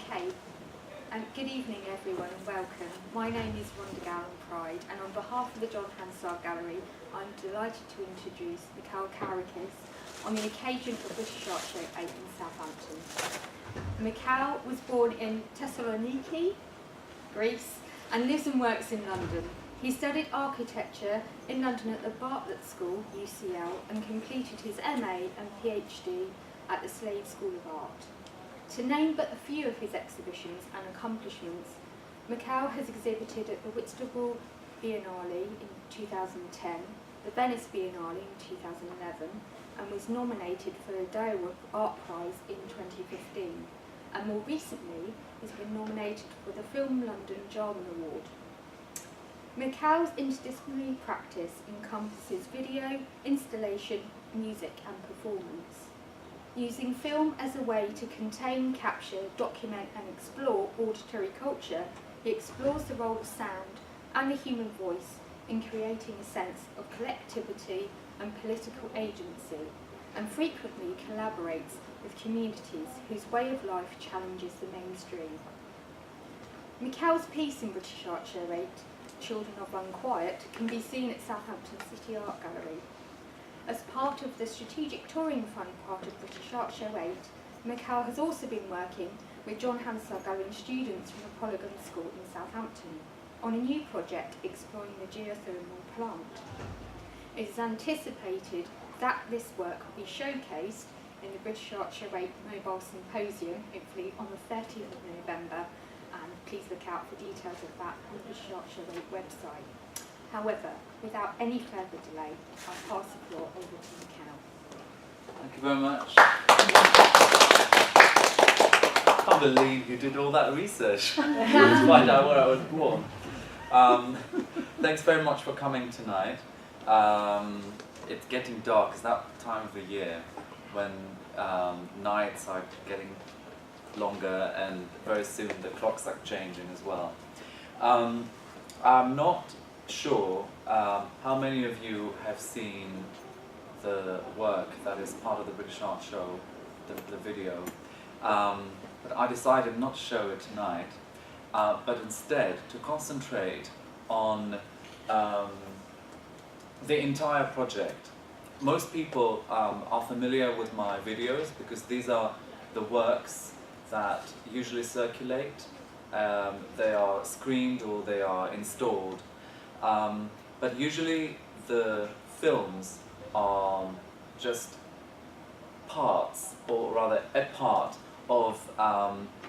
Kate. Good evening everyone and welcome. My name is Rhonda Gallen Pride, and on behalf of the John Hansard Gallery I'm delighted to introduce Mikhail Karikis on the occasion of British Art Show 8 in Southampton. Mikhail was born in Thessaloniki, Greece, and lives and works in London. He studied architecture in London at the Bartlett School, UCL, and completed his MA and PhD at the Slade School of Art. To name but a few of his exhibitions and accomplishments, Mikhail has exhibited at the Whitstable Biennale in 2010, the Venice Biennale in 2011, and was nominated for the Daiwa Art Prize in 2015, and more recently has been nominated for the Film London Jarman Award. Mikhail's interdisciplinary practice encompasses video, installation, music and performance. Using film as a way to contain, capture, document and explore auditory culture, he explores the role of sound and the human voice in creating a sense of collectivity and political agency, and frequently collaborates with communities whose way of life challenges the mainstream. Mikhail's piece in British Art Show 8, Children of Unquiet, can be seen at Southampton City Art Gallery. As part of the Strategic Touring Fund part of British Art Show 8, Mikhail has also been working with JohnHansardGallery students from the Polygon School in Southampton on a new project exploring the geothermal plant. It is anticipated that this work will be showcased in the British Art Show 8 Mobile Symposium, hopefully on the 30th of November, and please look out for details of that on the British Art Show 8 website. However, without any further delay, I'll pass the floor over to Mikhail. Thank you very much. I can't believe you did all that research to find out where I was born. Thanks very much for coming tonight. It's getting dark. It's that time of the year when nights are getting longer, and very soon the clocks are changing as well. I'm not sure how many of you have seen the work that is part of the British Art Show, the video, but I decided not to show it tonight, but instead to concentrate on the entire project. Most people are familiar with my videos because these are the works that usually circulate. They are screened or they are installed. But usually the films are just parts, or rather a part of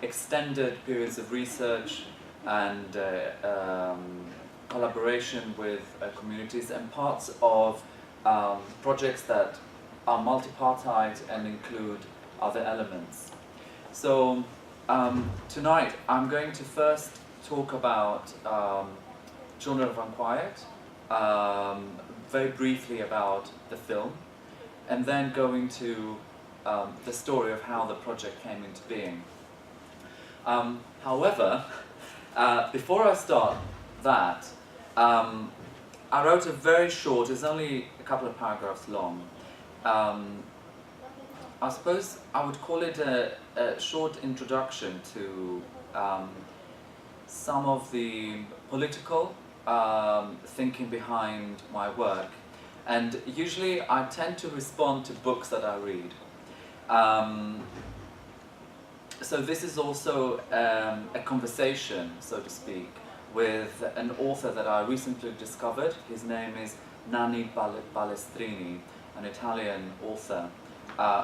extended periods of research and collaboration with communities, and parts of projects that are multipartite and include other elements. So tonight I'm going to first talk about Children of Unquiet, very briefly about the film, and then go into the story of how the project came into being. However, before I start that, I wrote a very short, it's only a couple of paragraphs long. I suppose I would call it a short introduction to some of the political thinking behind my work, and usually I tend to respond to books that I read. So this is also a conversation, so to speak, with an author that I recently discovered. His name is Nanni Balestrini, an Italian author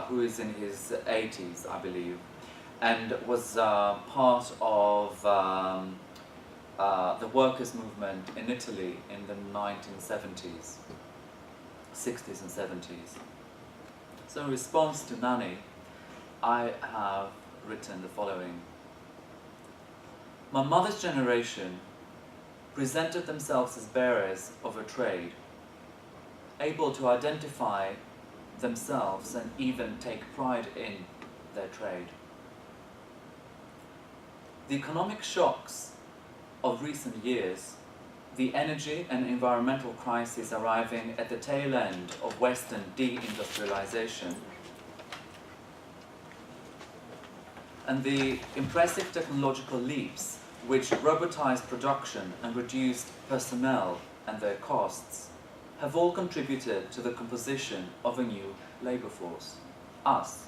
who is in his 80s, I believe, and was part of the workers' movement in Italy in the 1970s, 60s and 70s. So in response to Nanni, I have written the following. My mother's generation presented themselves as bearers of a trade, able to identify themselves and even take pride in their trade. The economic shocks of recent years, the energy and environmental crisis arriving at the tail end of Western deindustrialization, and the impressive technological leaps which robotized production and reduced personnel and their costs have all contributed to the composition of a new labour force, us.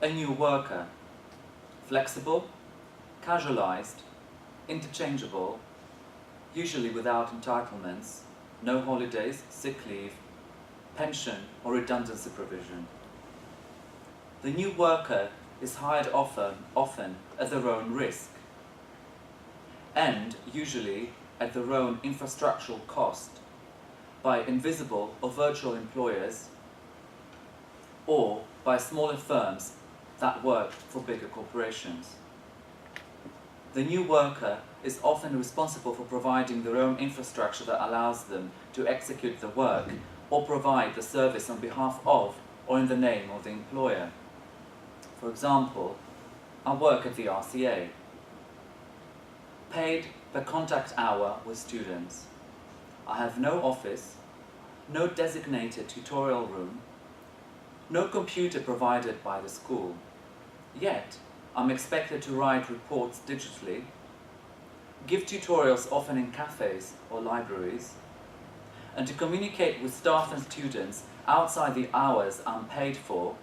A new worker, flexible, casualised, interchangeable, usually without entitlements, no holidays, sick leave, pension or redundancy provision. The new worker is hired often at their own risk, and usually at their own infrastructural cost by invisible or virtual employers or by smaller firms that work for bigger corporations. The new worker is often responsible for providing their own infrastructure that allows them to execute the work or provide the service on behalf of or in the name of the employer. For example, I work at the RCA, paid per contact hour with students. I have no office, no designated tutorial room, no computer provided by the school. Yet, I'm expected to write reports digitally, give tutorials often in cafes or libraries, and to communicate with staff and students outside the hours I'm paid for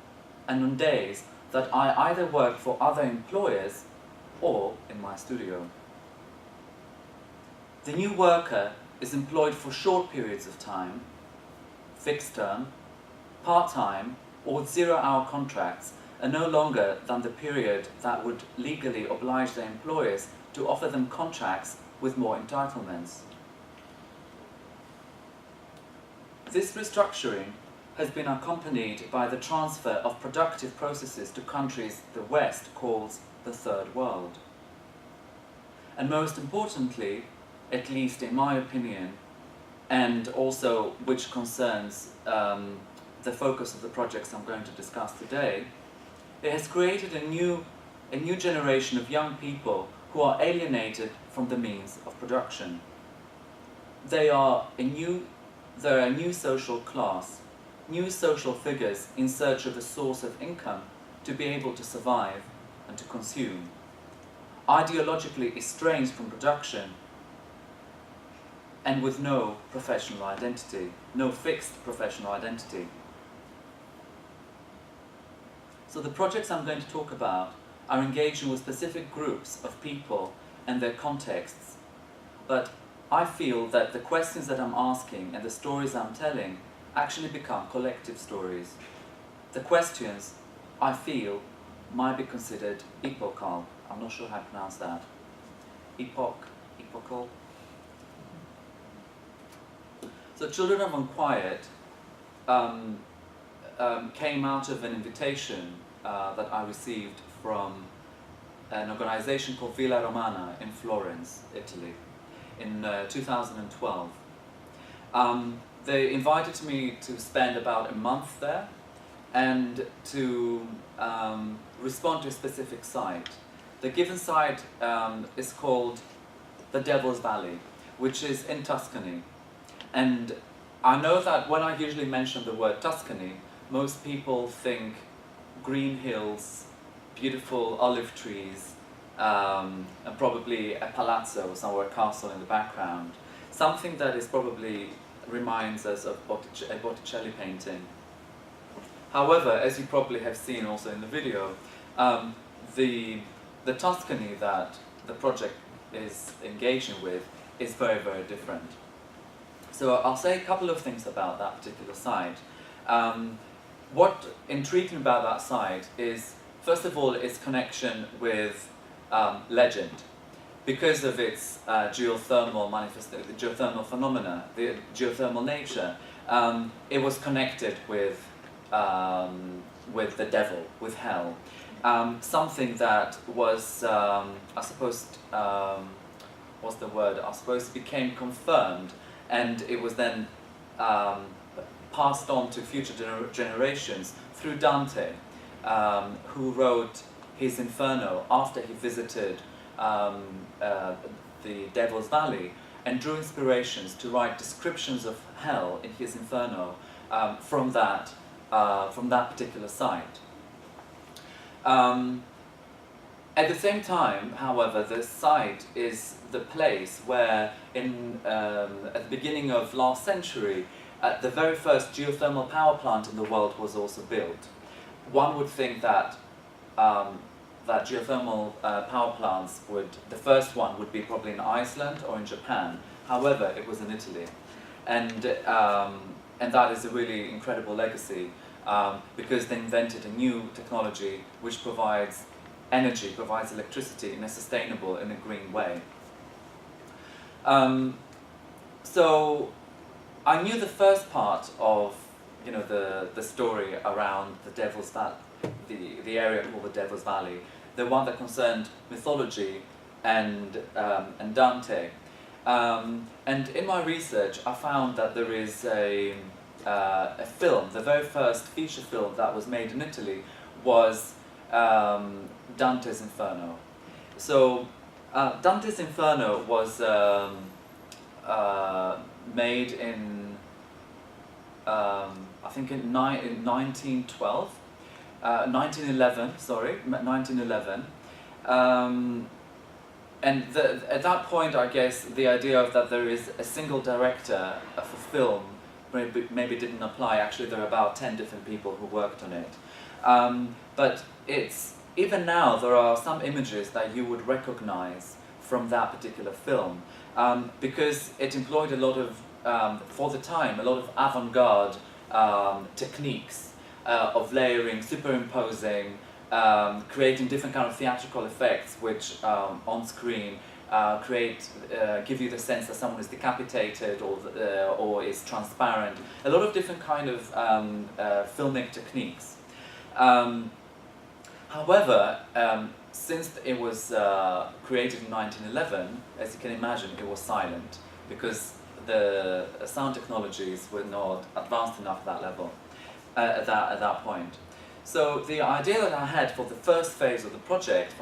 and on days that I either work for other employers or in my studio. The new worker is employed for short periods of time, fixed term, part-time or with 0-hour contracts, and no longer than the period that would legally oblige their employers to offer them contracts with more entitlements. This restructuring has been accompanied by the transfer of productive processes to countries the West calls the Third World. And most importantly, at least in my opinion, and also which concerns the focus of the projects I'm going to discuss today, it has created a new generation of young people who are alienated from the means of production. They are a new social class, new social figures in search of a source of income to be able to survive and to consume, ideologically estranged from production and with no professional identity, no fixed professional identity. So the projects I'm going to talk about are engaging with specific groups of people and their contexts, but I feel that the questions that I'm asking and the stories I'm telling actually become collective stories. The questions, I feel, might be considered epochal. I'm not sure how to pronounce that. Epochal. So Children of Unquiet came out of an invitation that I received from an organization called Villa Romana in Florence, Italy, in 2012. They invited me to spend about a month there and to respond to a specific site. The given site is called the Devil's Valley, which is in Tuscany. And I know that when I usually mention the word Tuscany, most people think green hills, beautiful olive trees, and probably a palazzo, somewhere a castle in the background. Something that is probably reminds us of a Botticelli painting. However, as you probably have seen also in the video, the Tuscany that the project is engaging with is very, very different. So I'll say a couple of things about that particular site. What intrigued me about that site is, first of all, its connection with legend. Because of its geothermal phenomena, the geothermal nature, it was connected with the devil, with hell. Something that was, I suppose, what's the word? I suppose became confirmed, and it was then passed on to future generations through Dante, who wrote his Inferno after he visited the Devil's Valley and drew inspirations to write descriptions of hell in his Inferno from that particular site. At the same time, however, the site is the place where, at the beginning of last century, the very first geothermal power plant in the world was also built. One would think that that geothermal power plants the first one would be probably in Iceland or in Japan. However, it was in Italy, and that is a really incredible legacy because they invented a new technology which provides energy, provides electricity in a sustainable, in a green way. So I knew the first part of the story around the Devil's Valley, the area called the Devil's Valley, the one that concerned mythology and Dante. And in my research, I found that there is a film, the very first feature film that was made in Italy was Dante's Inferno. So Dante's Inferno was made in I think in 1912, 1911. Sorry, 1911. And at that point, I guess the idea of that there is a single director of a film maybe didn't apply. Actually, there are about 10 different people who worked on it. But even now there are some images that you would recognize from that particular film because it employed a lot of, for the time, a lot of avant-garde techniques of layering, superimposing, creating different kind of theatrical effects which on screen give you the sense that someone is decapitated or is transparent. A lot of different kind of filmic techniques. However, since it was created in 1911, as you can imagine, it was silent because the sound technologies were not advanced enough at that level, at that point. So the idea that I had for the first phase of the project,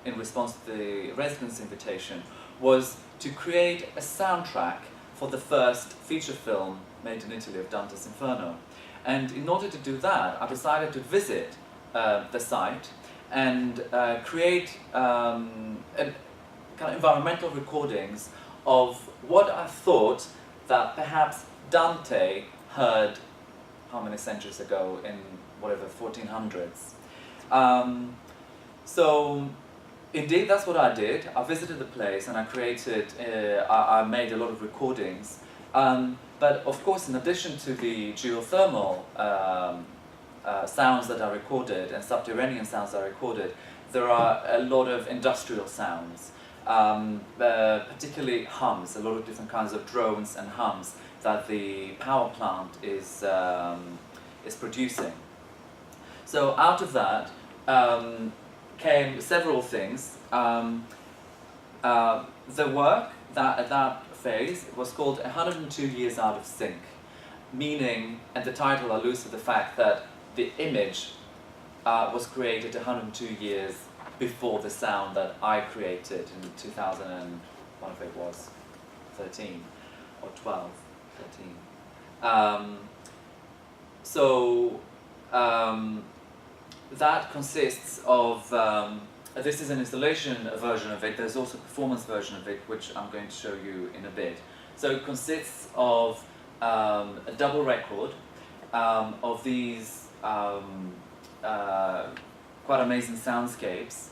in response to the residence invitation, was to create a soundtrack for the first feature film made in Italy of Dante's Inferno. And in order to do that, I decided to visit the site and create kind of environmental recordings of what I thought that perhaps Dante heard how many centuries ago, in whatever, 1400s. So indeed that's what I did. I visited the place and I created, I made a lot of recordings. But of course, in addition to the geothermal sounds that are recorded and subterranean sounds that are recorded, there are a lot of industrial sounds, particularly hums, a lot of different kinds of drones and hums that the power plant is producing. So out of that came several things. The work that at that phase was called 102 Years Out of Sync, meaning, and the title alludes to the fact that the image was created 102 years before the sound that I created in 2000 and what if it was 13 or 12, 13. That consists of, this is an installation version of it, there's also a performance version of it which I'm going to show you in a bit. So it consists of a double record of these quite amazing soundscapes,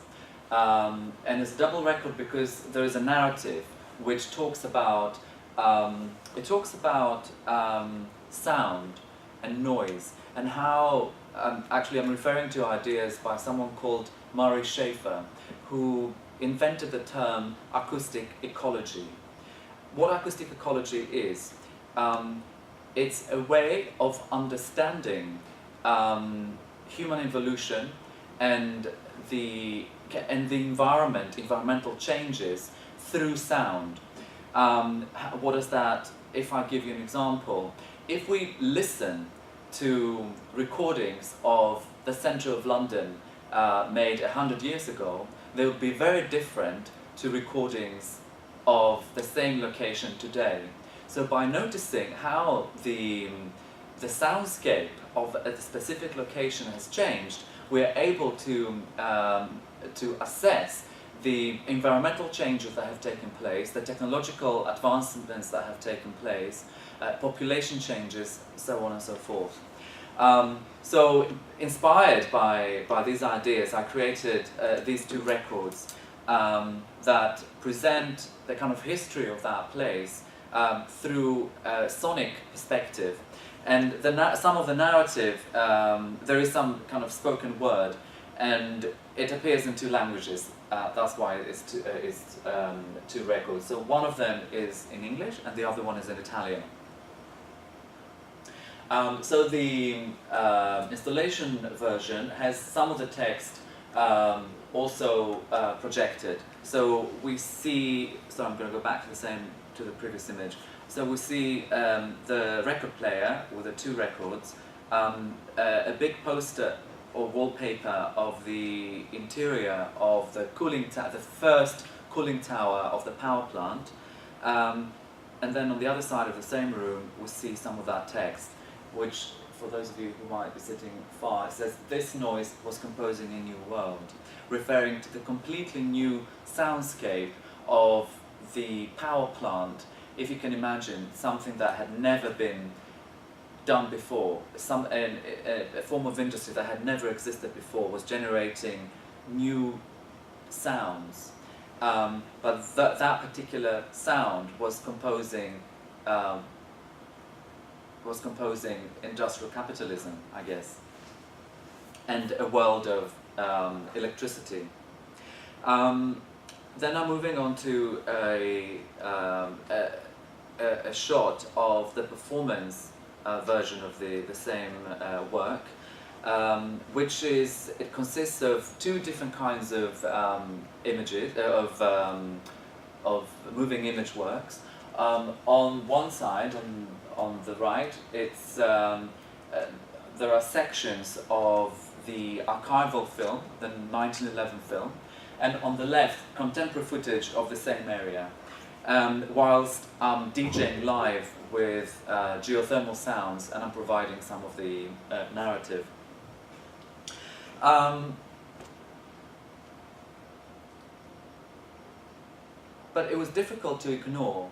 and it's a double record because there is a narrative which talks about sound and noise and how actually I'm referring to ideas by someone called Murray Schafer, who invented the term acoustic ecology. What acoustic ecology is, it's a way of understanding human evolution and the environmental changes through sound. What is that? If I give you an example, if we listen to recordings of the centre of London made 100 years ago, they would be very different to recordings of the same location today. So by noticing how the the soundscape of a specific location has changed, we are able to assess the environmental changes that have taken place, the technological advancements that have taken place, population changes, so on and so forth. So inspired by these ideas, I created these two records that present the kind of history of that place through a sonic perspective. And some of the narrative, there is some kind of spoken word, and it appears in two languages. That's why it's two records. So one of them is in English and the other one is in Italian. So the installation version has some of the text also projected. So we see, so I'm going to go back to the previous image. So we see the record player with the two records, a big poster or wallpaper of the interior of the first cooling tower of the power plant, and then on the other side of the same room we see some of that text, which, for those of you who might be sitting far, it says, "This noise was composing a new world," referring to the completely new soundscape of the power plant. If you can imagine something that had never been done before, a form of industry that had never existed before was generating new sounds. But that particular sound was composing industrial capitalism, I guess, and a world of electricity. Then I'm moving on to a shot of the performance version of the same work, which it consists of two different kinds of images, of moving image works. On one side, on the right, there are sections of the archival film, the 1911 film, and on the left, contemporary footage of the same area. Whilst I'm DJing live with geothermal sounds, and I'm providing some of the narrative. But it was difficult to ignore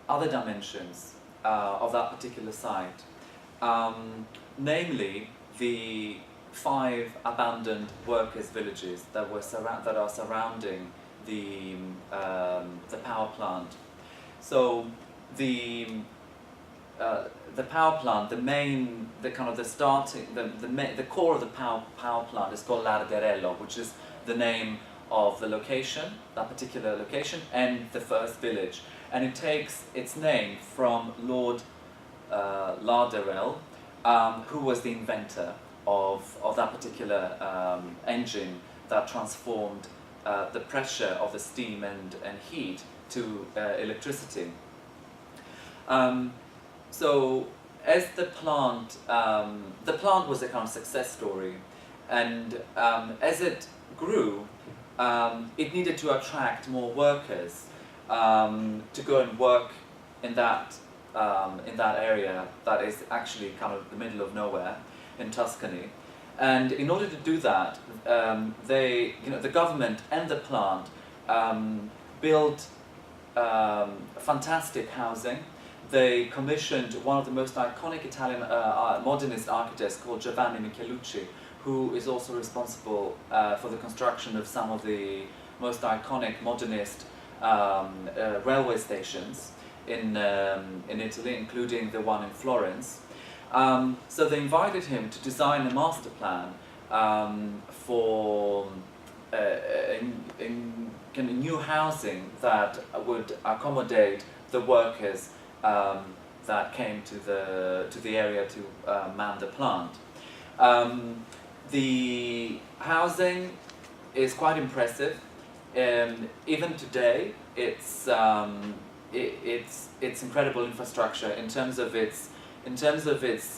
other dimensions of that particular site, namely the 5 abandoned workers' villages that are surrounding the power plant. So the power plant, the core of the power plant is called Larderello, which is the name of the location, that particular location, and the first village. And it takes its name from Lord Larderel, who was the inventor of that particular engine that transformed the pressure of the steam and heat to electricity. So as the plant was a kind of success story, and as it grew, it needed to attract more workers to go and work in that area that is actually kind of the middle of nowhere in Tuscany. And in order to do that, the government and the plant built fantastic housing. They commissioned one of the most iconic Italian modernist architects called Giovanni Michelucci, who is also responsible for the construction of some of the most iconic modernist railway stations in Italy, including the one in Florence. So they invited him to design a master plan for new housing that would accommodate the workers that came to the area to man the plant. The housing is quite impressive. Even today, it's incredible infrastructure in terms of its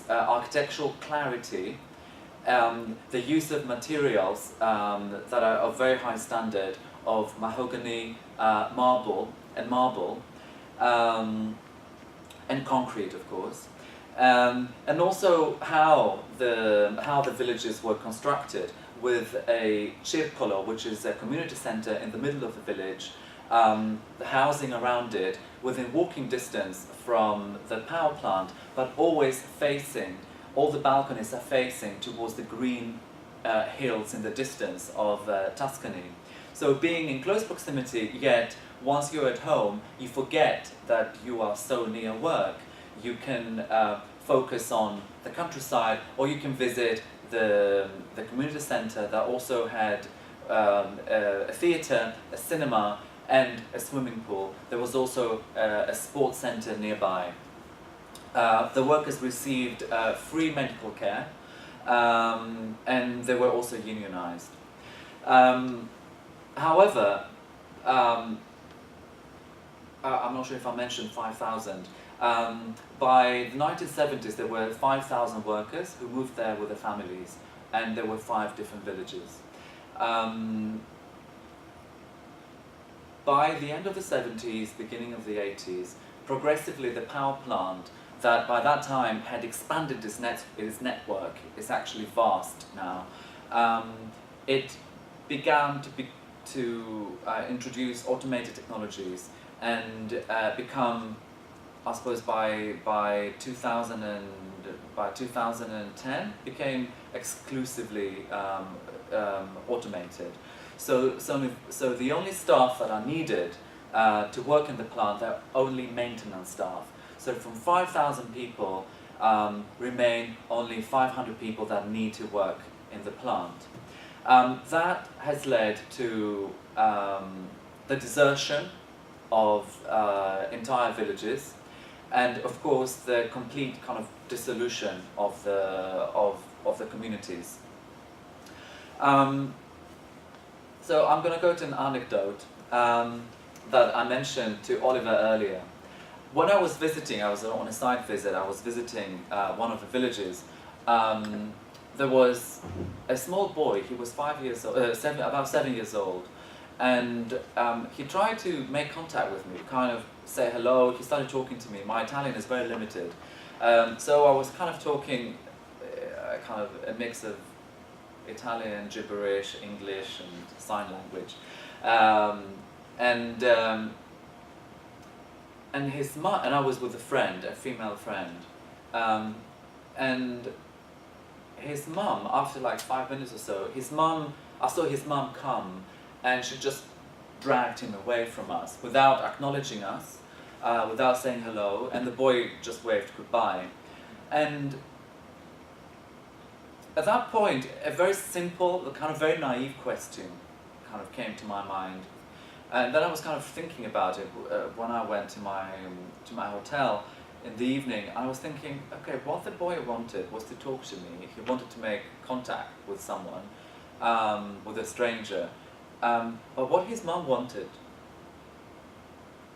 architectural clarity, the use of materials that are of very high standard, of mahogany, marble, and concrete, of course. And also how the villages were constructed, with a circolo, which is a community center in the middle of the village, the housing around it within walking distance from the power plant, but always facing, all the balconies are facing towards the green hills in the distance of Tuscany. So being in close proximity, yet once you're at home, you forget that you are so near work. You can focus on the countryside, or you can visit the community centre that also had a theatre, a cinema, and a swimming pool. There was also a sports centre nearby. The workers received free medical care, and they were also unionised. However, I'm not sure if I mentioned 5,000. By the 1970s, there were 5,000 workers who moved there with their families, and there were 5 different villages. By the end of the 70s, beginning of the 80s, progressively the power plant, that by that time had expanded its network, is actually vast now. It began to introduce automated technologies and become, I suppose by 2010, became exclusively automated. So the only staff that are needed to work in the plant are only maintenance staff. So from 5,000 people, remain only 500 people that need to work in the plant. That has led to the desertion of entire villages, and of course the complete kind of dissolution of the communities. So I'm going to go to an anecdote that I mentioned to Oliver earlier. When I was visiting, I was on a site visit, I was visiting one of the villages. There was a small boy, he was 5 years old, about 7 years old, and he tried to make contact with me, kind of say hello. He started talking to me. My Italian is very limited, so I was kind of talking kind of a mix of Italian, gibberish, English, and sign language, and his mom, and I was with a friend, a female friend, and his mum, after like 5 minutes or so, I saw his mum come, and she just dragged him away from us without acknowledging us, without saying hello, and the boy just waved goodbye. And at that point, a very simple, kind of very naive question kind of came to my mind. And then I was kind of thinking about it when I went to my hotel in the evening. I was thinking, okay, what the boy wanted was to talk to me. He wanted to make contact with someone, with a stranger. But what his mum wanted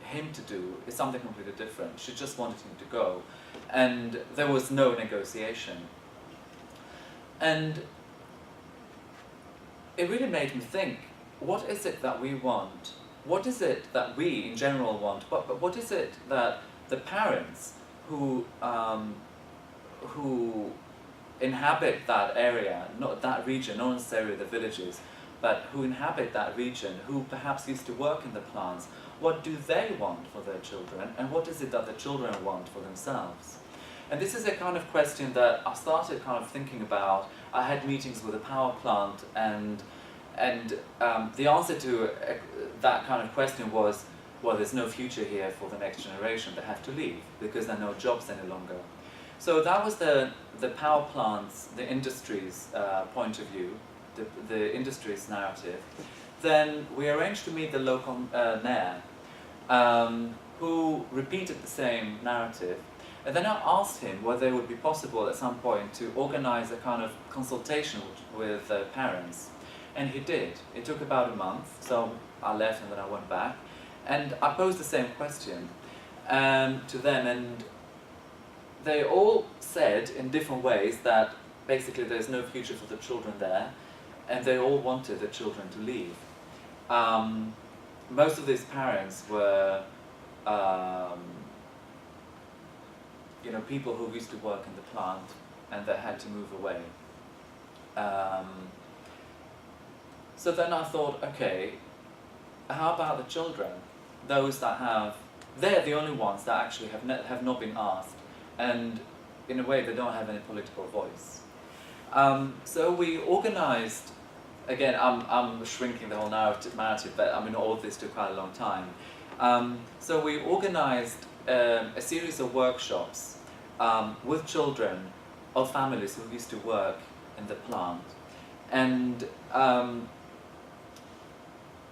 him to do is something completely different. She just wanted him to go. And there was no negotiation. And it really made me think, what is it that we want? What is it that we in general want? But what is it that the parents who inhabit that area, not that region, not necessarily the villages, but who inhabit that region, who perhaps used to work in the plants, what do they want for their children, and what is it that the children want for themselves? And this is a kind of question that I started kind of thinking about. I had meetings with a power plant, and the answer to that kind of question was, well, there's no future here for the next generation. They have to leave because there are no jobs any longer. So that was the power plants, the industry's point of view, the industry's narrative. Then we arranged to meet the local mayor, who repeated the same narrative. And then I asked him whether it would be possible at some point to organize a kind of consultation with parents. And he did. It took about a month, so I left and then I went back. And I posed the same question to them, and they all said in different ways that basically there's no future for the children there, and they all wanted the children to leave. Most of these parents were people who used to work in the plant and that had to move away. So then I thought, okay, how about the children? Those that they're the only ones that actually have not been asked, and in a way they don't have any political voice. So we organized, again, I'm shrinking the whole narrative, but I mean all of this took quite a long time. So we organized a series of workshops with children of families who used to work in the plant. And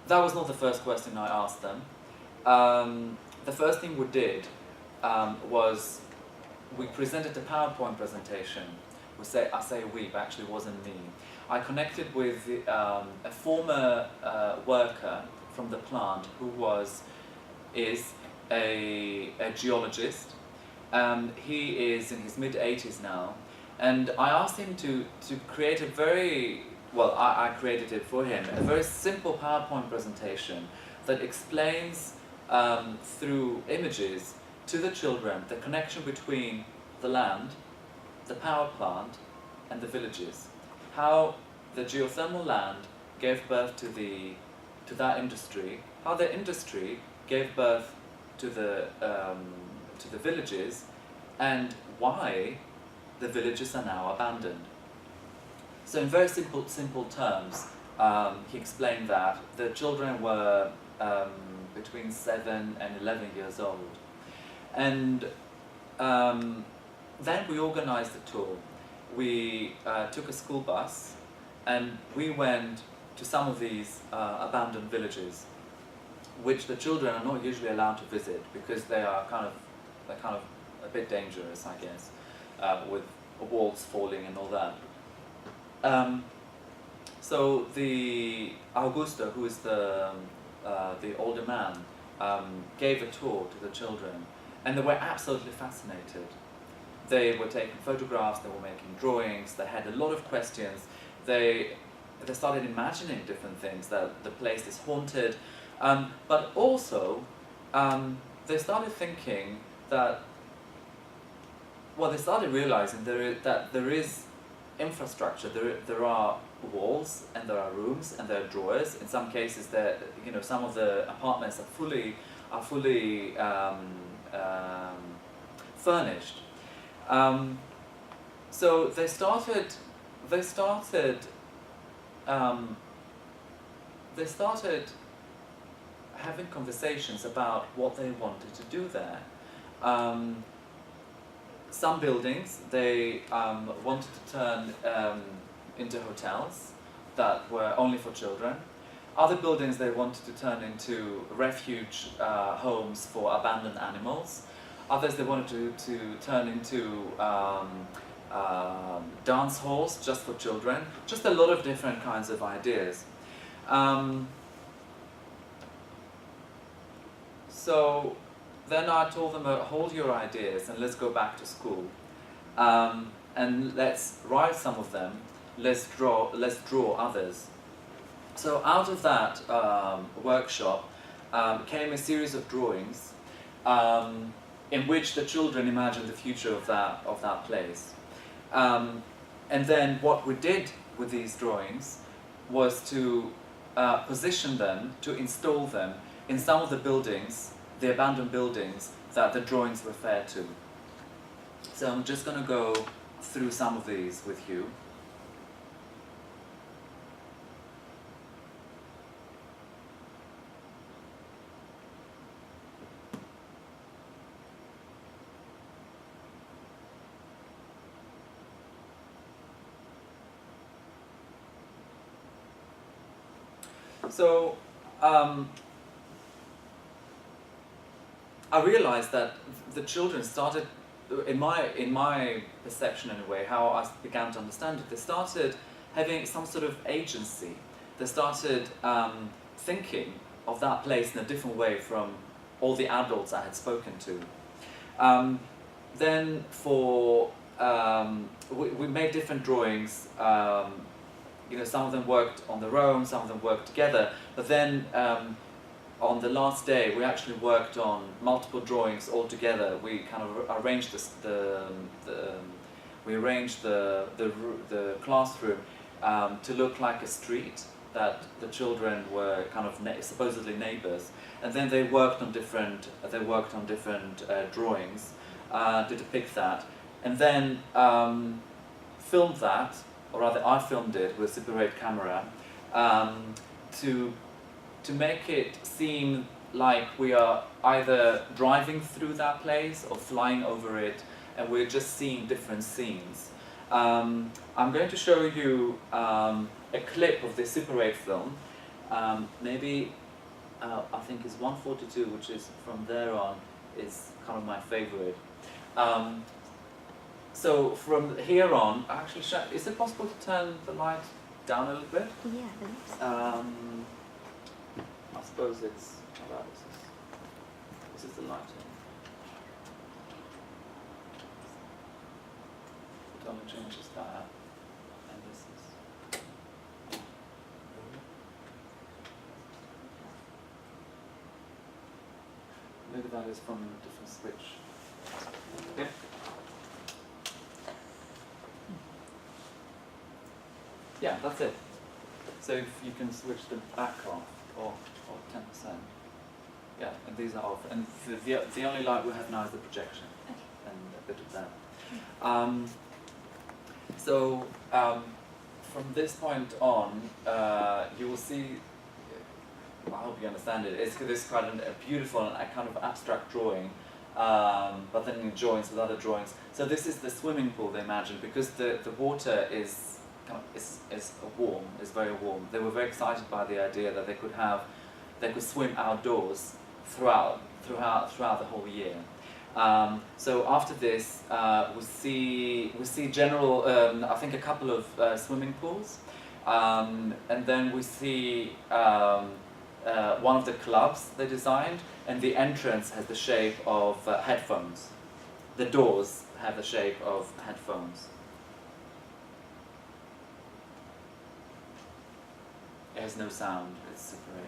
that was not the first question I asked them. The first thing we did was we presented a PowerPoint presentation. I say we, but actually it wasn't me. I connected with a former worker from the plant who is a geologist. He is in his mid-80s now, and I asked him to create a very, well, I created it for him, a very simple PowerPoint presentation that explains through images to the children the connection between the land, the power plant, and the villages. How the geothermal land gave birth to that industry, how the industry gave birth to the villages, and why the villages are now abandoned. So in very simple terms, he explained that the children were between 7 and 11 years old. And then we organized a tour. We took a school bus and we went to some of these abandoned villages, which the children are not usually allowed to visit because they're kind of a bit dangerous, I guess, with walls falling and all that. So the Augusto, who is the older man, gave a tour to the children, and they were absolutely fascinated. They were taking photographs, they were making drawings, they had a lot of questions. They started imagining different things, that the place is haunted, but also they started thinking that, well, they started realizing that there is infrastructure. There are walls and there are rooms and there are drawers. In some cases, some of the apartments are fully furnished. So they started having conversations about what they wanted to do there. Some buildings they wanted to turn into hotels that were only for children. Other buildings they wanted to turn into refuge homes for abandoned animals. Others they wanted to turn into dance halls just for children. Just a lot of different kinds of ideas. So then I told them, hold your ideas and let's go back to school. And let's write some of them, let's draw others. So out of that workshop came a series of drawings in which the children imagined the future of that place. And then what we did with these drawings was to position them, to install them in some of the buildings, the abandoned buildings that the drawings refer to. So I'm just going to go through some of these with you. So I realized that the children started, in my perception anyway, how I began to understand it, they started having some sort of agency. They started thinking of that place in a different way from all the adults I had spoken to. Then we made different drawings. Some of them worked on their own, some of them worked together, but then on the last day, we actually worked on multiple drawings all together. We kind of arranged we arranged the classroom to look like a street that the children were kind of supposedly neighbors, and then they worked on different drawings to depict that, and then filmed that, or rather I filmed it with a Super 8 camera to make it seem like we are either driving through that place or flying over it, and we're just seeing different scenes. I'm going to show you a clip of the Super 8 film. Maybe I think it's 142, which is from there on, is kind of my favorite. So from here on, actually, is it possible to turn the light down a little bit? Yeah, I suppose it's, this is the lighting. It only changes that, and this is. Maybe that is from a different switch. Okay. Yeah, that's it. So if you can switch the back off, or 10%. Yeah, and these are off. And the only light we have now is the projection, and a bit of that. From this point on, you will see, I hope you understand it, it's this kind of a beautiful and a kind of abstract drawing, but then in joints with other drawings. So this is the swimming pool they imagined, because the water is warm, is very warm. They were very excited by the idea that they could swim outdoors throughout the whole year. So after this, we see general, I think a couple of swimming pools, and then we see one of the clubs they designed, and the entrance has the shape of headphones. The doors have the shape of headphones. It has no sound, it's Super 8.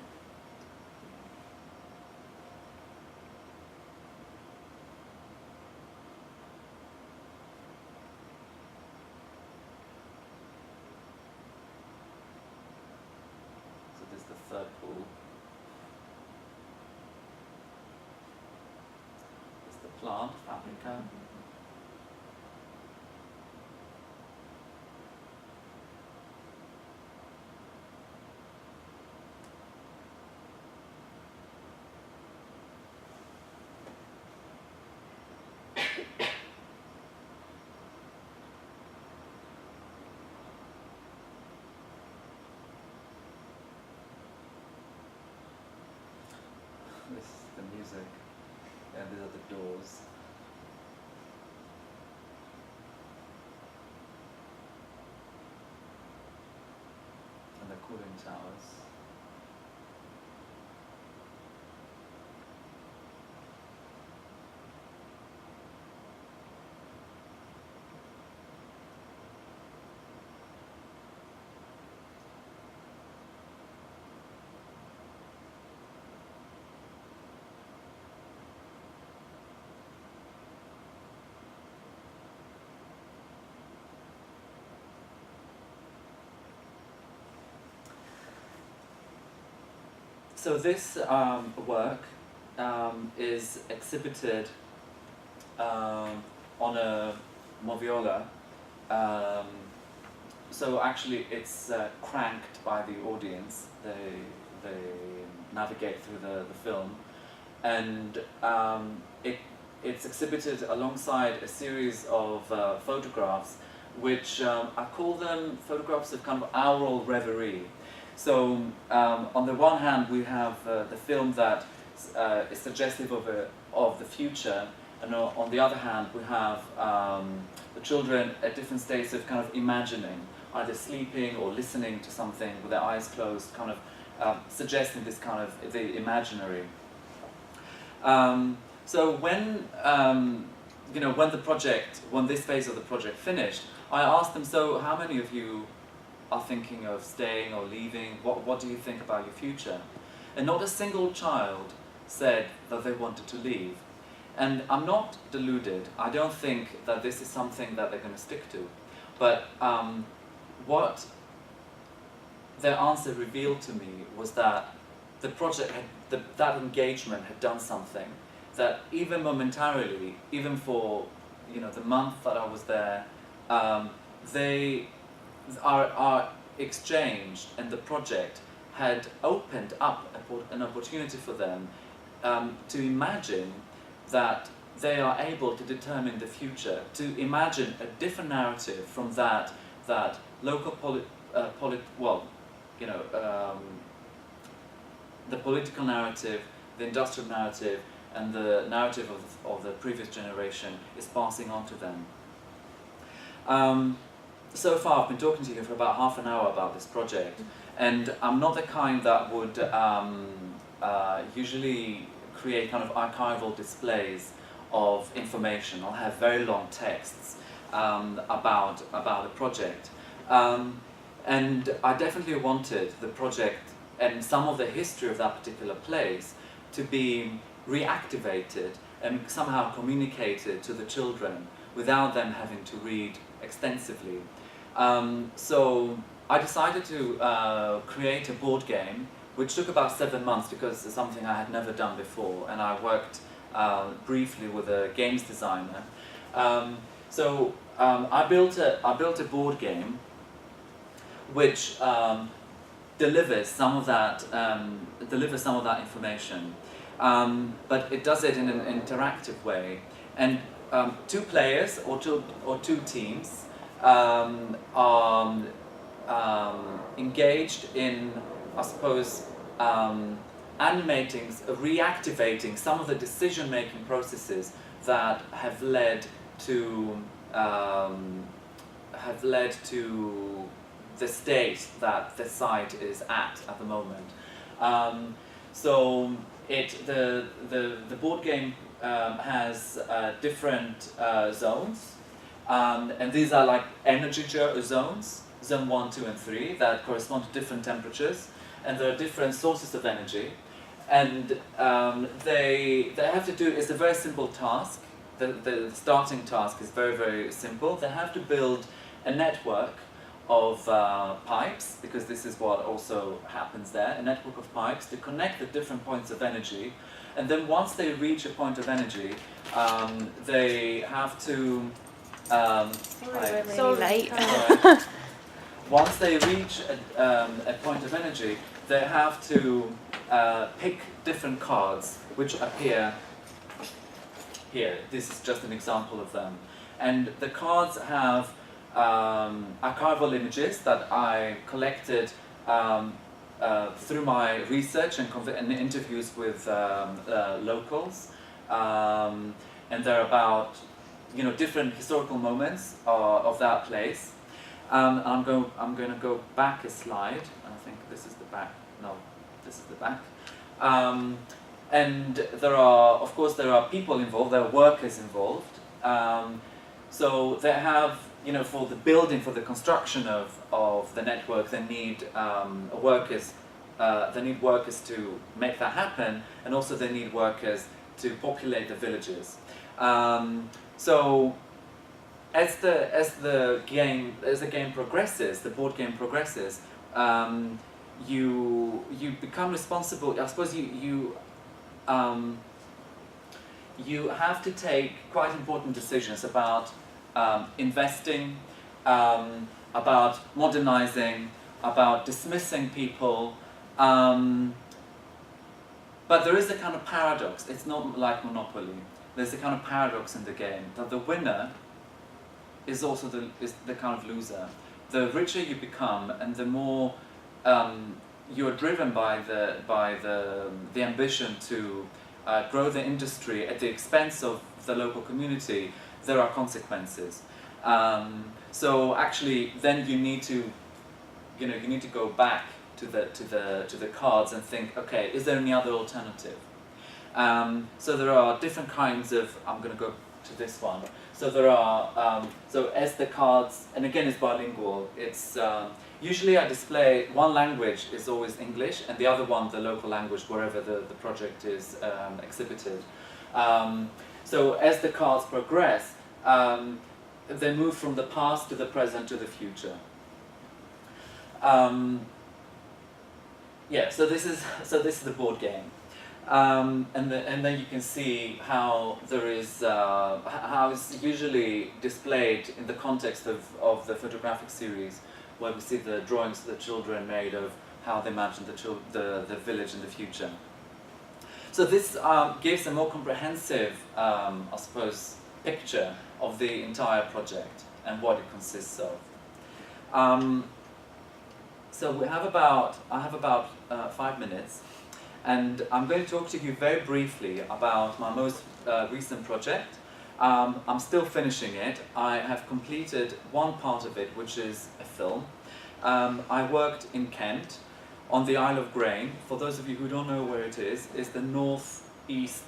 So this is the third pool. It's the plant, Paprika. This is the music, and these are the doors. And the cooling towers. So this work is exhibited on a moviola. So actually it's cranked by the audience. They navigate through the film, and it's exhibited alongside a series of photographs, which I call them photographs of kind of aural reverie. So on the one hand, we have the film that is suggestive of the future, and on the other hand, we have the children at different states of kind of imagining, either sleeping or listening to something with their eyes closed, kind of suggesting this kind of the imaginary. So when when this phase of the project finished, I asked them, so how many of you are thinking of staying or leaving? What do you think about your future? and not a single child said that they wanted to leave. And I'm not deluded. I don't think that this is something that they're going to stick to. But what their answer revealed to me was that the project, that engagement had done something. That even momentarily, even for the month that I was there, they our exchange and the project had opened up an opportunity for them to imagine that they are able to determine the future, to imagine a different narrative from that local the political narrative, the industrial narrative, and the narrative of the previous generation is passing on to them. So far I've been talking to you for about half an hour about this project, and I'm not the kind that would usually create kind of archival displays of information. I'll have very long texts about the project. And I definitely wanted the project and some of the history of that particular place to be reactivated and somehow communicated to the children without them having to read extensively. So I decided to create a board game, which took about 7 months because it's something I had never done before, and I worked briefly with a games designer. I built a board game which delivers some of that information, but it does it in an interactive way. And 2 players or two teams are engaged in, I suppose, reactivating some of the decision-making processes that have led to the state that the site is at the moment. The board game has different zones, and these are like energy zones, zone 1, 2, and 3, that correspond to different temperatures, and there are different sources of energy, and they have to do, it's a very simple task. The starting task is very, very simple. They have to build a network of pipes, because this is what also happens there, a network of pipes to connect the different points of energy, and then once they reach a point of energy, they have to Sorry, late. Once they reach a point of energy, they have to pick different cards which appear here. This is just an example of them, and the cards have archival images that I collected through my research and interviews with locals, and they're about different historical moments of that place. I'm going to go back a slide. I think this is the back. No, this is the back. And there are people involved. There are workers involved. So they have, for the building, for the construction of the network, they need workers. They need workers to make that happen, and also they need workers to populate the villages. So as the game progresses, the board game progresses, you become responsible. I suppose you have to take quite important decisions about investing, about modernizing, about dismissing people. But there is a kind of paradox. It's not like Monopoly. There's a kind of paradox in the game that the winner is also the kind of loser. The richer you become, and the more you're driven by the ambition to grow the industry at the expense of the local community, there are consequences. So actually, then you need to go back to the cards and think, okay, is there any other alternative? So there are different kinds of. I'm going to go to this one. So there are, so as the cards, and again it's bilingual, it's, usually I display, one language is always English, and the other one the local language wherever the project is exhibited. So as the cards progress, they move from the past to the present to the future. Yeah, so this is the board game. And then you can see how there is how it's usually displayed in the context of the photographic series, where we see the drawings the children made of how they imagine the village in the future. So this gives a more comprehensive, I suppose, picture of the entire project and what it consists of. So I have about 5 minutes. And I'm going to talk to you very briefly about my most recent project. I'm still finishing it. I have completed one part of it, which is a film. I worked in Kent, on the Isle of Grain. For those of you who don't know where it is the northeast,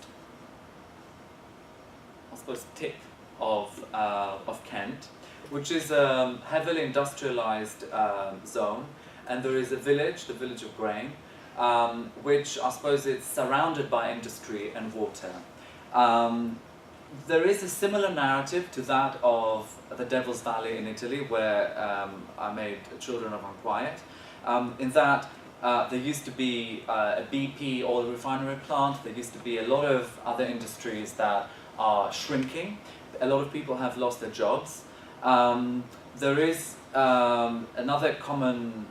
I suppose, tip of Kent, which is a heavily industrialized zone. And there is a village, the village of Grain, which I suppose it's surrounded by industry and water. There is a similar narrative to that of the Devil's Valley in Italy, where I made Children of Unquiet, in that there used to be a BP oil refinery plant, there used to be a lot of other industries that are shrinking, a lot of people have lost their jobs. There is another common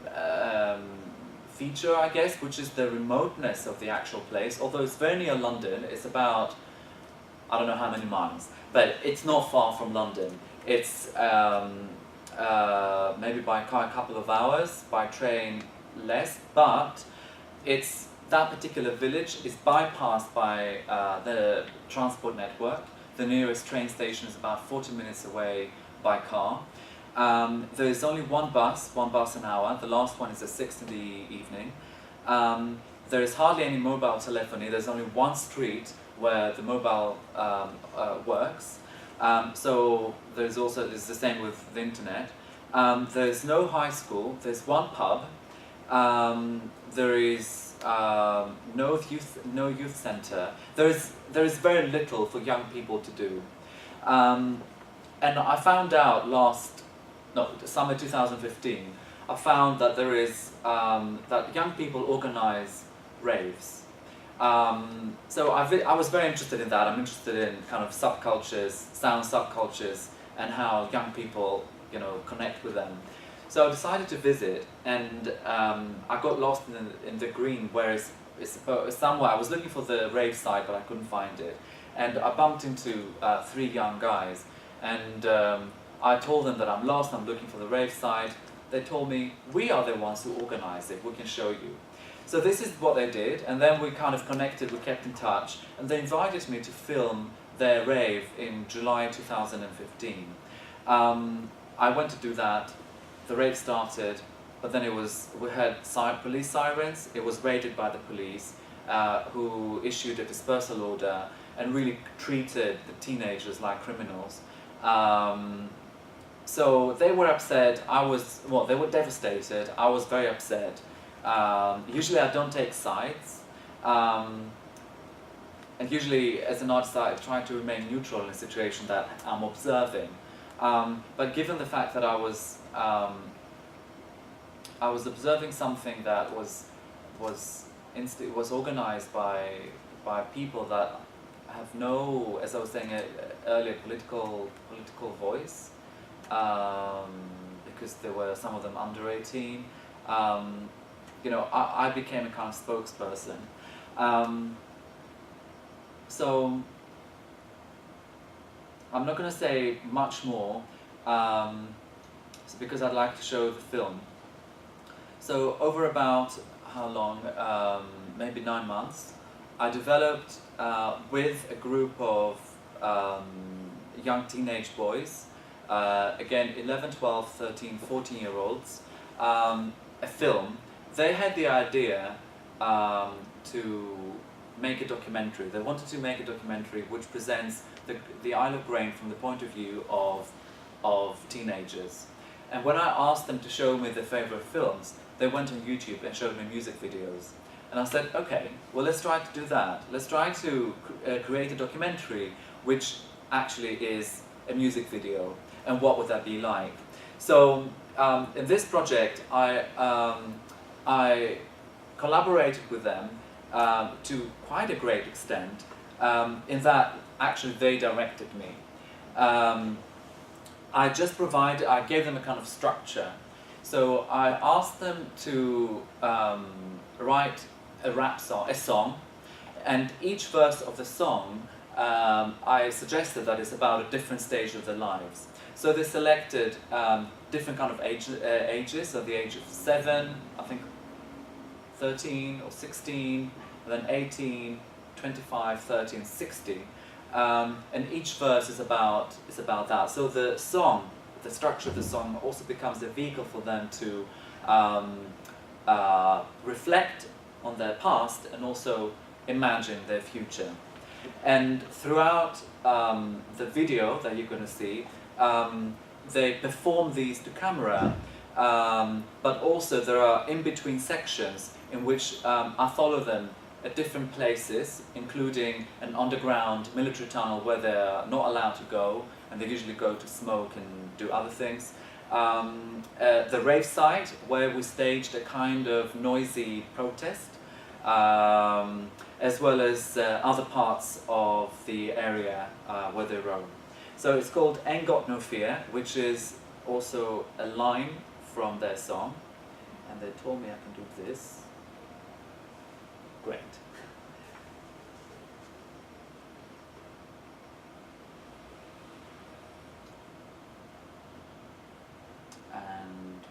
feature, I guess, which is the remoteness of the actual place. Although it's very near London, it's about, I don't know how many miles, but it's not far from London. It's maybe by car a couple of hours, by train less, but it's, that particular village is bypassed by the transport network. The nearest train station is about 40 minutes away by car. There is only one bus an hour. The last one is at 6 in the evening. There is hardly any mobile telephony. There's only one street where the mobile works. So there's also, it's the same with the internet. There's no high school. There's one pub. There is no youth center. There is very little for young people to do. And I found out summer 2015, I found that there is, that young people organize raves. So I was very interested in that. I'm interested in kind of subcultures, sound subcultures, and how young people, connect with them. So I decided to visit, and I got lost in the green, where it's somewhere. I was looking for the rave site, but I couldn't find it. And I bumped into 3 young guys, and I told them that I'm lost, I'm looking for the rave site. They told me, we are the ones who organize it, we can show you. So this is what they did, and then we kind of connected, we kept in touch, and they invited me to film their rave in July 2015. I went to do that, the rave started, but then we had police sirens, it was raided by the police, who issued a dispersal order and really treated the teenagers like criminals. So they were upset, they were devastated, I was very upset. Usually I don't take sides, and usually as an artist I try to remain neutral in a situation that I'm observing. But given the fact that I was observing something that was organized by people that have no, as I was saying earlier, political voice, because there were some of them under 18. I became a kind of spokesperson. So I'm not going to say much more, because I'd like to show the film. So over about, how long, maybe 9 months, I developed with a group of young teenage boys, again 11, 12, 13, 14-year-olds, a film. They had the idea to make a documentary. They wanted to make a documentary which presents the Isle of Grain from the point of view of teenagers. And when I asked them to show me their favorite films, they went on YouTube and showed me music videos. And I said, okay, well, let's try to do that. Let's try to create a documentary which actually is a music video. And what would that be like? So in this project, I collaborated with them to quite a great extent, in that actually they directed me. I gave them a kind of structure. So I asked them to write a song, and each verse of the song I suggested that it's about a different stage of their lives. So they selected different kind of ages, so the age of 7, I think 13 or 16, and then 18, 25, 30, and 60. And each verse is about that. So the song, the structure of the song also becomes a vehicle for them to reflect on their past and also imagine their future. And throughout the video that you're going to see, they perform these to camera, but also there are in-between sections in which I follow them at different places, including an underground military tunnel where they're not allowed to go, and they usually go to smoke and do other things. The rave site, where we staged a kind of noisy protest, as well as other parts of the area where they roam. So it's called Ain't Got No Fear, which is also a line from their song. And they told me I can do this. Great. And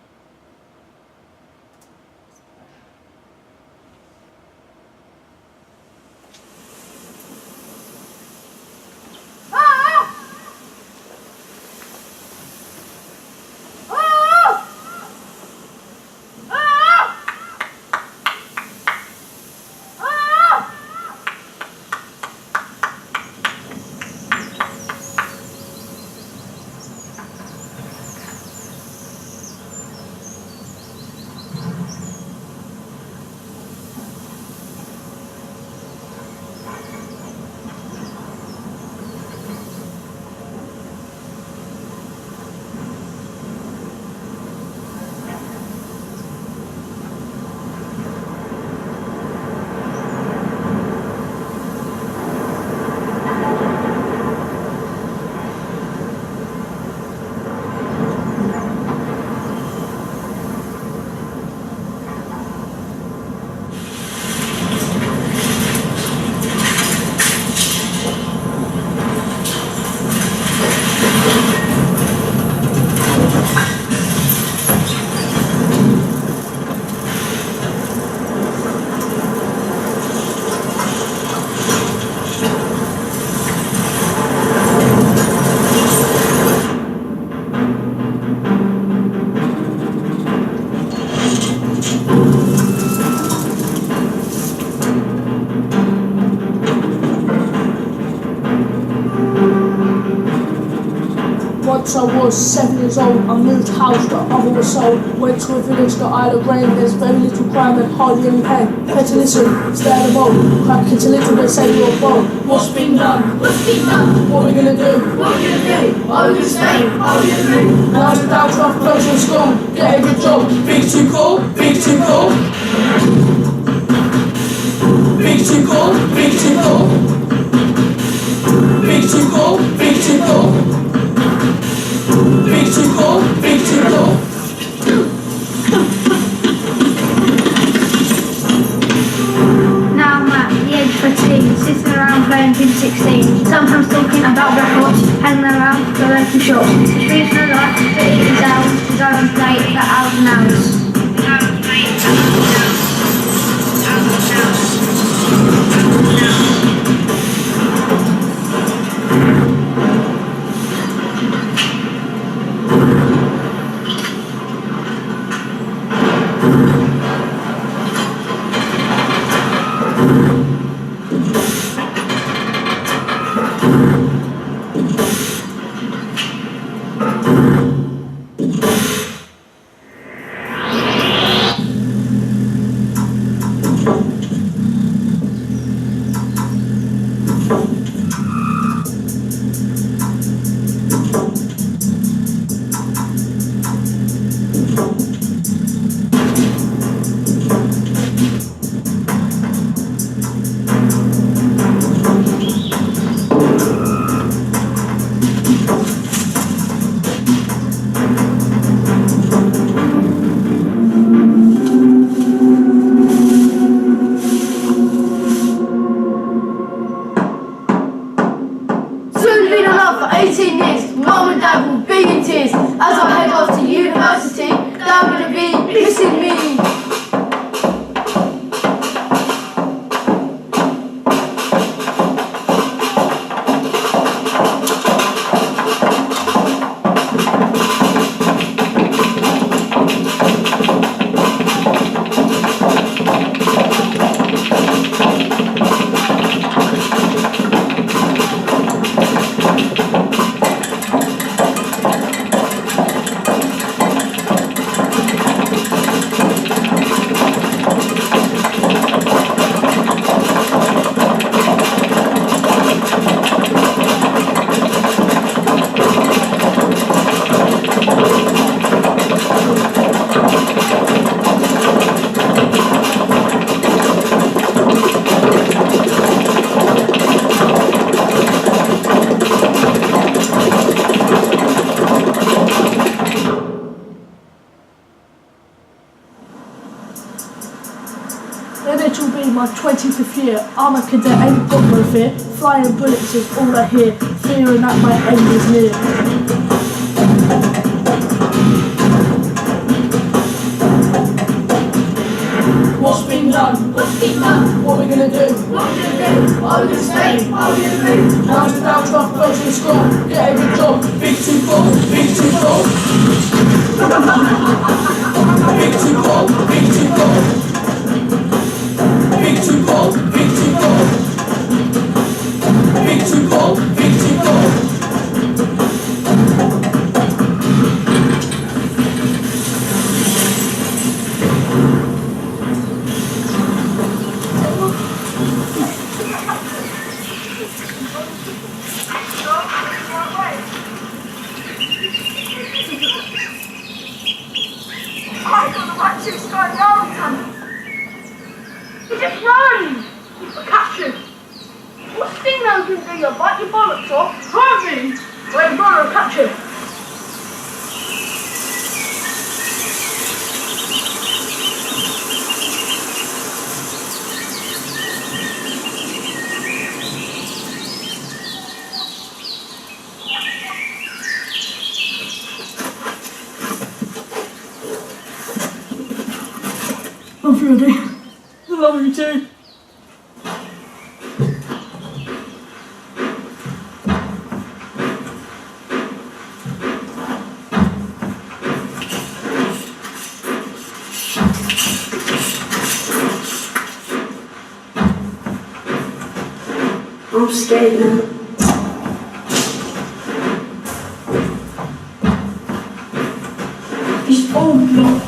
Once I was 7 years old, I moved house, the other was sold. Went to a village, the Isle of Grain, there's very little crime and hardly any pain. Had to listen, stay at the boat, crack into little bit, say you're bold. What's been done? What's been done? What are we gonna do? What are we gonna do? Are we gonna stay? Are we gonna move? Now I'm down to have clothes in school, get a good job. Big too cool, big too cool. Big too cool, big too cool. Big too cool, big too cool. Big too cool, big too cool. Now I'm at the age of 13, sitting around playing Pin 16. Sometimes talking about records, hanging around the local shops. The streets of life, but it is ours, as I can play for hours and hours. in my 25th year. I'm a cadet, ain't got no fear. Flying bullets is all I hear, fearing that my end is near. What's been done? What's been done? What we gonna do? What we gonna do? What we gonna stay? How we gonna move? Now to down stuff, go to school, get a good job. Big too full, big too full. Big too full, big too full. Big too full, big too full. Big too full, big too full. I got the right chicks going the old time. You just run! I'll catch you. What's the thing now you can do? You'll bite your bollocks off, hurt me. Wait, run, I'll catch you. I'm ready. I love you too. I'm scared now. It's all blood.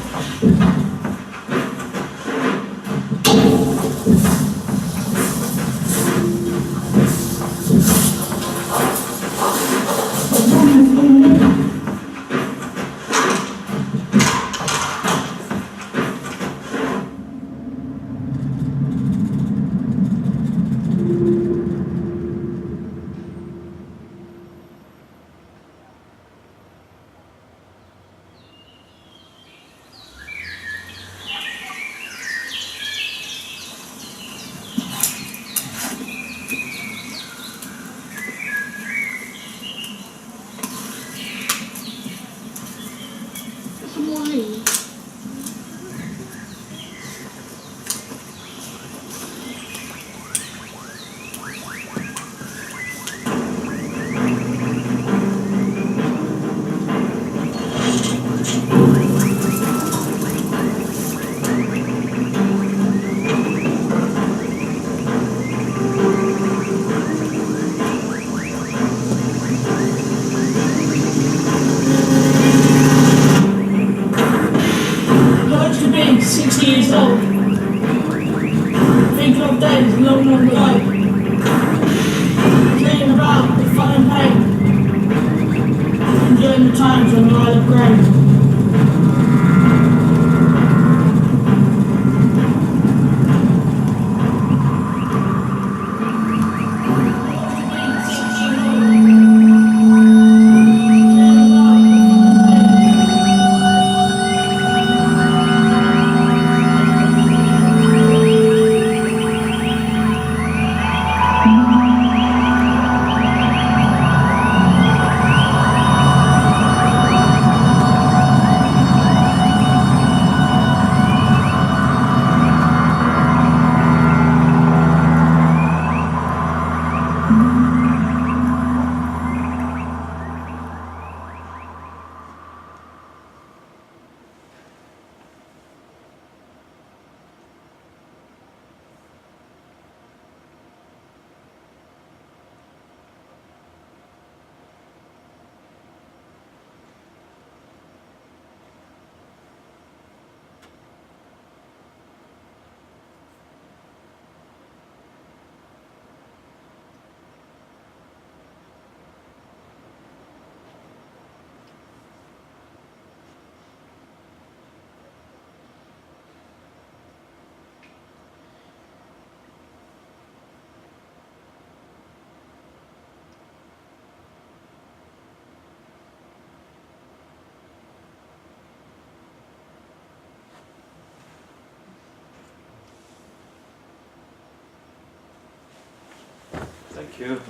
Thank you.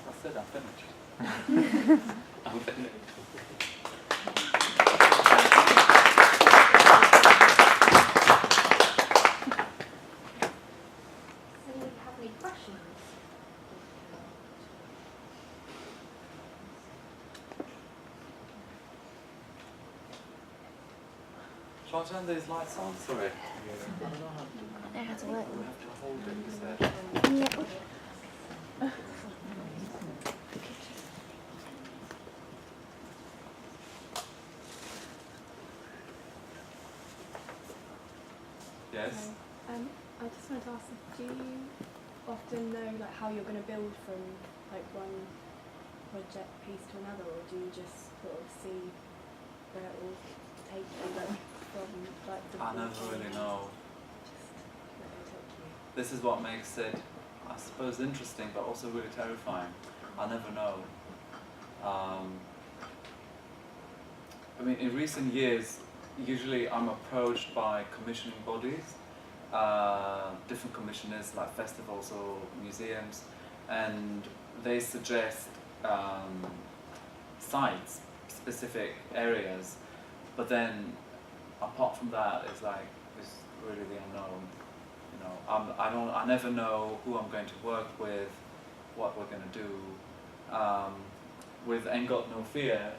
That's it, I'm finished. I'm finished. Anyone have any questions? Shall I turn these lights on? Sorry. I have to work. We have to hold it, you said. Yes? I just wanted to ask, do you often know like how you're going to build from like one project piece to another, or do you just sort of see where it will take you like, from like the I never really know. Just let it take you. This is what makes it, I suppose, interesting, but also really terrifying. I never know. I mean, in recent years, usually I'm approached by commissioning bodies, different commissioners like festivals or museums, and they suggest sites, specific areas, but then apart from that, it's really the unknown. You know, I never know who I'm going to work with, what we're going to do. With Ain't Got No Fear,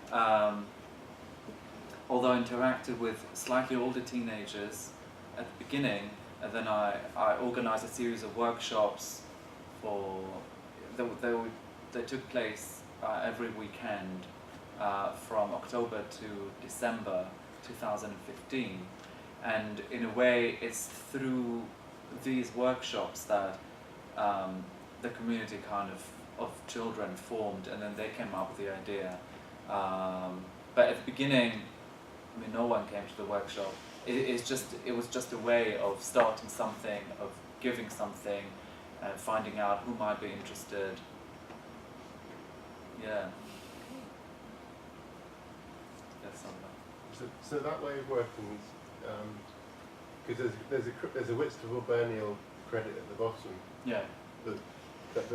although I interacted with slightly older teenagers at the beginning, and then I organised a series of workshops for, they took place every weekend from October to December 2015, and in a way it's through these workshops that the community kind of children formed, and then they came up with the idea. But at the beginning, I mean, no one came to the workshop. It was just a way of starting something, of giving something, and finding out who might be interested. Yeah. Yes, So that way of working is, because there's a Whitstable Burial credit at the bottom, yeah. but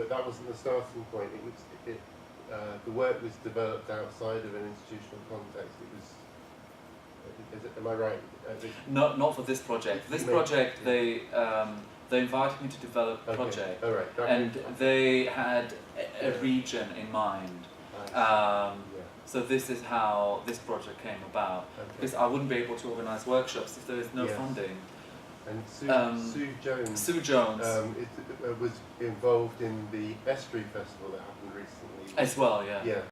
that wasn't the starting point. The work was developed outside of an institutional context. Am I right? Not for this project. This project, they invited me to develop a project, all right. and they had a region in mind. So this is how this project came about. Because I wouldn't be able to organise workshops if there is no funding. And Sue Jones. Sue Jones was involved in the Estuary Festival that happened recently. as well, yeah. Yeah.